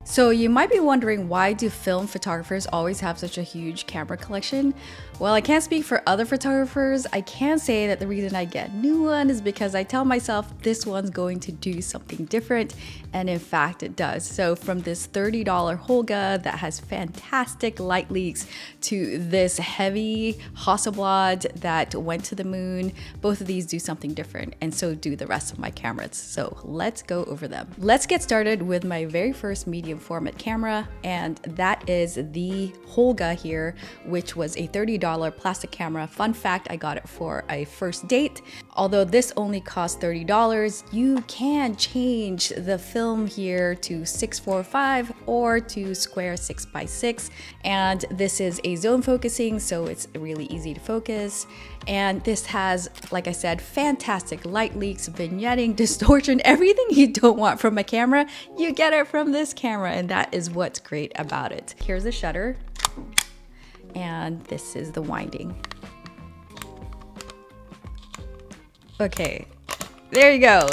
So you might be wondering, why do film photographers always have such a huge camera collection? Well, I can't speak for other photographers. I can say that the reason I get a new one is because I tell myself this one's going to do something different, and in fact it does. So from this $30 Holga that has fantastic light leaks to this heavy Hasselblad that went to the moon, both of these do something different, and so do the rest of my cameras. So let's go over them. Let's get started with my very first medium format camera, and that is the Holga here, which was a $30 plastic camera. Fun fact, I got it for a first date. Although this only cost $30, you can change the film here to 645 or to square 6x6, and this is a zone focusing, so it's really easy to focus. And this has, like I said, fantastic light leaks, vignetting, distortion, everything you don't want from a camera, you get it from this camera, and that is what's great about it. Here's the shutter, and this is the winding. Okay, there you go.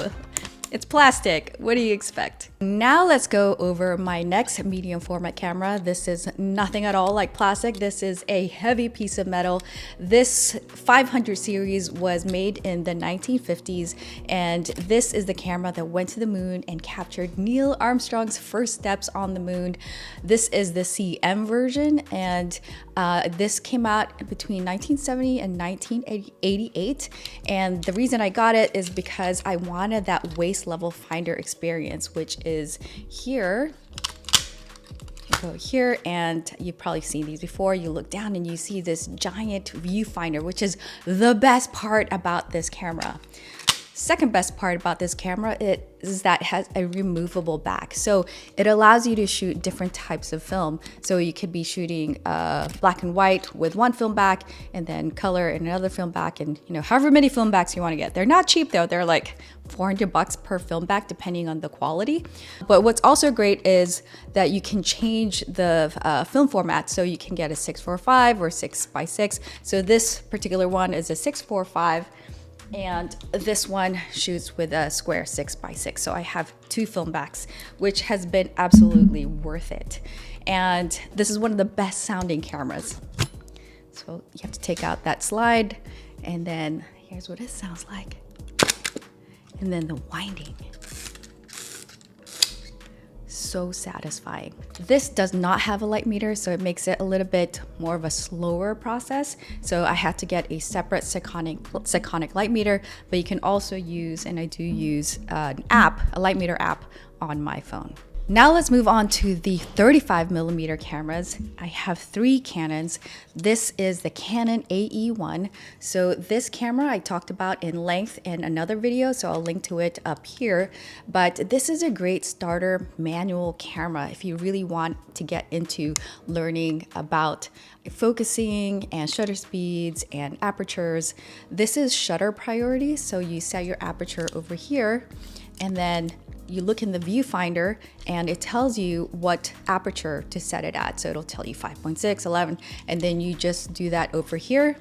It's plastic. What do you expect? Now let's go over my next medium format camera. This is nothing at all like plastic. This is a heavy piece of metal. This 500 series was made in the 1950s, and this is the camera that went to the moon and captured Neil Armstrong's first steps on the moon. This is the CM version, and this came out between 1970 and 1988. And the reason I got it is because I wanted that waist level finder experience, which is here. You go here, and you've probably seen these before. You look down and you see this giant viewfinder, which is the best part about this camera. Second best part about this camera is that it has a removable back. So it allows you to shoot different types of film. So you could be shooting black and white with one film back, and then color in another film back, and however many film backs you want to get. They're not cheap though. They're like $400 per film back depending on the quality. But what's also great is that you can change the film format. So you can get a 645 or 6x6. So this particular one is a 645. And this one shoots with a square 6x6. So I have two film backs, which has been absolutely worth it. And this is one of the best sounding cameras. So you have to take out that slide, and then here's what it sounds like. And then the winding. So satisfying. This does not have a light meter, so it makes it a little bit more of a slower process. So I had to get a separate Sekonic light meter, but you can also use, and I do use an app, a light meter app on my phone. Now let's move on to the 35mm cameras. I have three Canons. This is the Canon AE-1. So this camera I talked about in length in another video, so I'll link to it up here. But this is a great starter manual camera if you really want to get into learning about focusing and shutter speeds and apertures. This is shutter priority, so you set your aperture over here, and then you look in the viewfinder and it tells you what aperture to set it at. So it'll tell you 5.6, 11, and then you just do that over here.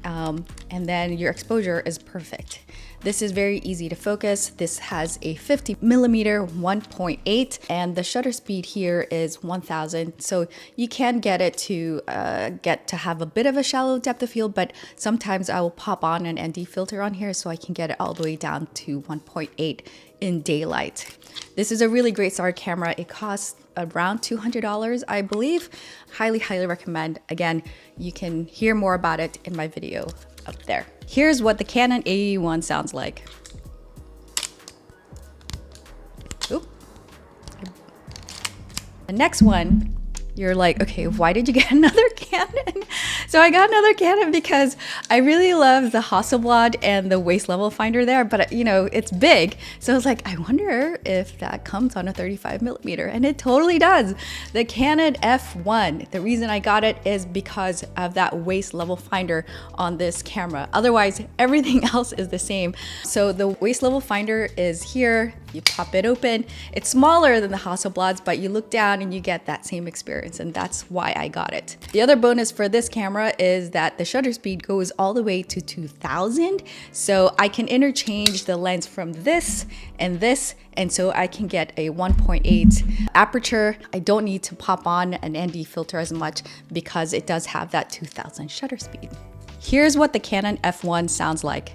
And then your exposure is perfect. This is very easy to focus. This has a 50mm 1.8, and the shutter speed here is 1000. So you can get it to have a bit of a shallow depth of field, but sometimes I will pop on an ND filter on here so I can get it all the way down to 1.8 in daylight. This is a really great starter camera. It costs around $200, I believe. Highly, highly recommend. Again, you can hear more about it in my video up there. Here's what the Canon AE-1 sounds like. Oop. The next one, you're like, okay, why did you get another Canon? So I got another Canon because I really love the Hasselblad and the waist level finder there, but it's big. So I was like, I wonder if that comes on a 35mm, and it totally does. The Canon F-1, the reason I got it is because of that waist level finder on this camera. Otherwise, everything else is the same. So the waist level finder is here. You pop it open. It's smaller than the Hasselblads, but you look down and you get that same experience, and that's why I got it. The other bonus for this camera is that the shutter speed goes all the way to 2000, so I can interchange the lens from this, and so I can get a 1.8 aperture. I don't need to pop on an ND filter as much because it does have that 2000 shutter speed. Here's what the Canon F-1 sounds like.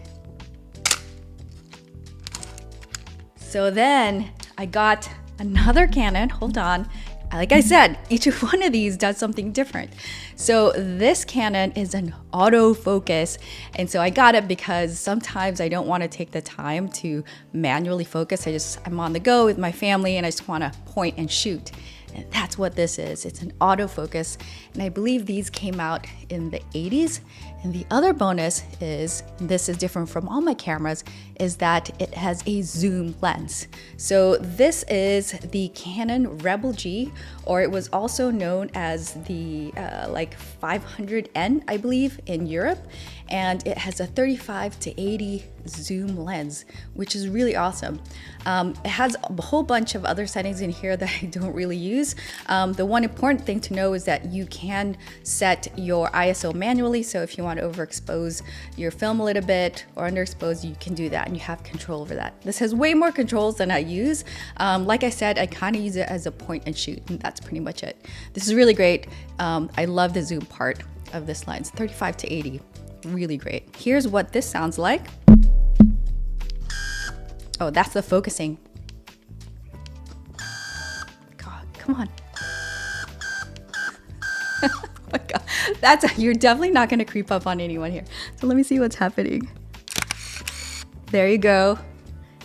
So then I got another Canon, hold on. Like I said, each one of these does something different. So this Canon is an autofocus. And so I got it because sometimes I don't want to take the time to manually focus. I'm on the go with my family and I just want to point and shoot. And that's what this is. It's an autofocus. And I believe these came out in the 80s. And the other bonus is, this is different from all my cameras, is that it has a zoom lens. So this is the Canon Rebel G, or it was also known as the like 500N, I believe, in Europe. And it has a 35 to 80 zoom lens, which is really awesome. It has a whole bunch of other settings in here that I don't really use. The one important thing to know is that you can set your ISO manually. So if you want to overexpose your film a little bit or underexpose, you can do that and you have control over that. This has way more controls than I use. Like I said, I kind of use it as a point and shoot, and that's pretty much it. This is really great. I love the zoom part of this lens, 35 to 80. Really great. Here's what this sounds like. Oh, that's the focusing. God, come on. Oh my God, you're definitely not gonna creep up on anyone here. So let me see what's happening. There you go.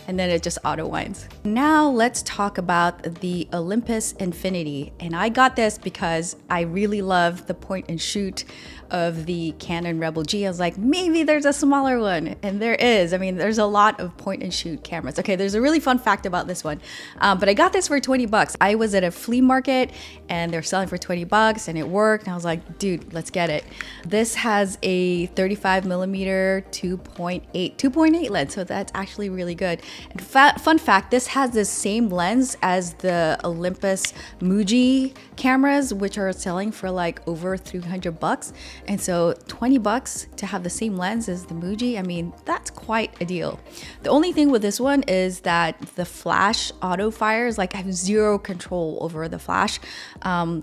And then it just auto winds. Now let's talk about the Olympus Infinity. And I got this because I really love the point and shoot of the Canon Rebel G. I was like, maybe there's a smaller one, and there is. I mean, there's a lot of point and shoot cameras. Okay, there's a really fun fact about this one, but I got this for 20 bucks. I was at a flea market and they're selling for 20 bucks and it worked. And I was like, dude, let's get it. This has a 35 millimeter 2.8 lens, so that's actually really good. And fun fact, this has the same lens as the Olympus Muji cameras, which are selling for like over 300 bucks. And so 20 bucks to have the same lens as the Muji, I mean, that's quite a deal. The only thing with this one is that the flash auto fires, like I have zero control over the flash.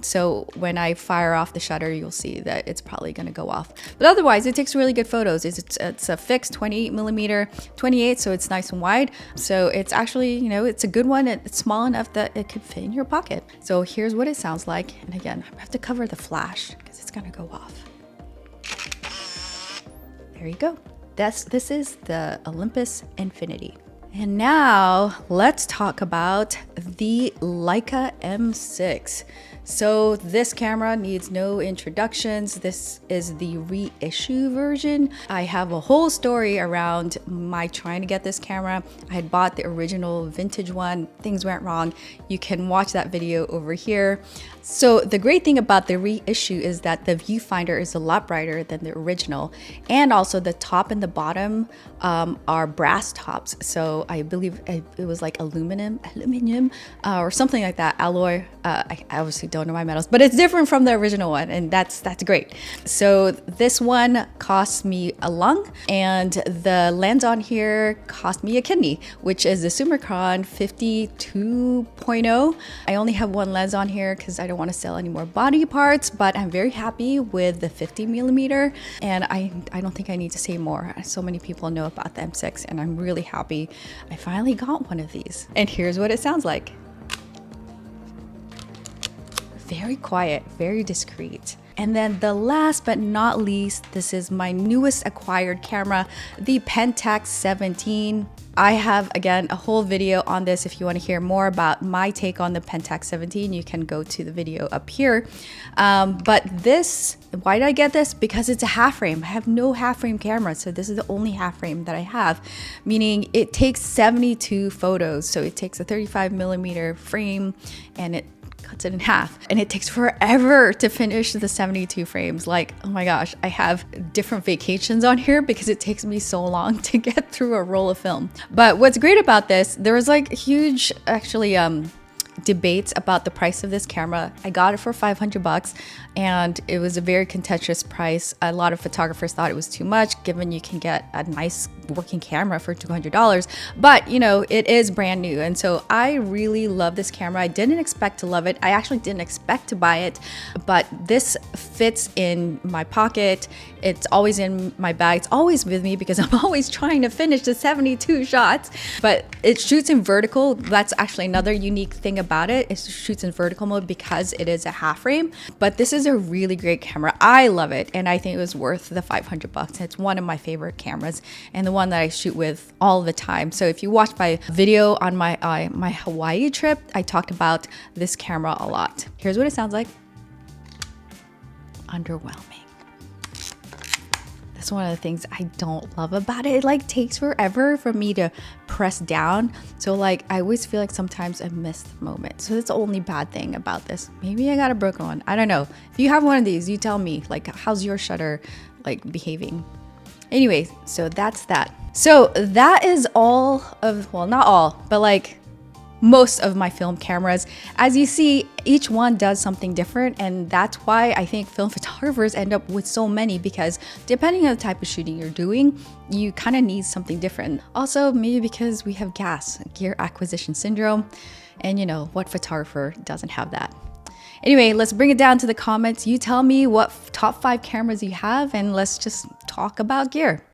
So when I fire off the shutter, you'll see that it's probably gonna go off. But otherwise, it takes really good photos. It's a fixed 28 millimeter, 28, so it's nice and wide. So it's actually, you know, it's a good one. It's small enough that it could fit in your pocket. So here's what it sounds like. And again, I have to cover the flash because it's gonna go off. There you go. This is the Olympus Infinity. And now let's talk about the Leica M6. So this camera needs no introductions. This is the reissue version. I have a whole story around my trying to get this camera. I had bought the original vintage one. Things went wrong. You can watch that video over here. So the great thing about the reissue is that the viewfinder is a lot brighter than the original. And also the top and the bottom are brass tops. So I believe it was like aluminum or something like that, alloy. I obviously don't know my metals, but it's different from the original one, and that's great. So this one cost me a lung, and the lens on here cost me a kidney, which is the Summicron 52.0. I only have one lens on here because I don't want to sell any more body parts, but I'm very happy with the 50 millimeter, and I don't think I need to say more. So many people know about the M6, and I'm really happy I finally got one of these. And here's what it sounds like. Very quiet, very discreet. And then the last but not least, this is my newest acquired camera, the Pentax 17. I have, again, a whole video on this. If you want to hear more about my take on the Pentax 17, you can go to the video up here. But this, why did I get this? Because it's a half frame. I have no half frame camera, so this is the only half frame that I have, meaning it takes 72 photos. So it takes a 35 millimeter frame, and it cuts it in half, and it takes forever to finish the 72 frames. Like, oh my gosh, I have different vacations on here because it takes me so long to get through a roll of film. But what's great about this, there was like huge, actually, debates about the price of this camera. I got it for 500 bucks and it was a very contentious price. A lot of photographers thought it was too much given you can get a nice working camera for $200, but you know, it is brand new. And so I really love this camera. I didn't expect to love it. I actually didn't expect to buy it, but this fits in my pocket. It's always in my bag. It's always with me because I'm always trying to finish the 72 shots, but it shoots in vertical. That's actually another unique thing about it. It shoots in vertical mode because it is a half frame, but this is a really great camera. I love it. And I think it was worth the 500 bucks. It's one of my favorite cameras and the one that I shoot with all the time. So if you watch my video on my Hawaii trip, I talked about this camera a lot. Here's what it sounds like. Underwhelming. That's one of the things I don't love about it. It like takes forever for me to press down. So like I always feel like sometimes I miss the moment. So that's the only bad thing about this. Maybe I got a broken one. I don't know. If you have one of these, you tell me, like, how's your shutter like behaving? Anyway, so that's that. So that is all of, well, not all, but like most of my film cameras. As you see, each one does something different, and that's why I think film photographers end up with so many, because depending on the type of shooting you're doing, you kind of need something different. Also, maybe because we have gear acquisition syndrome, and you know, what photographer doesn't have that? Anyway, let's bring it down to the comments. You tell me what top 5 cameras you have, and let's just talk about gear.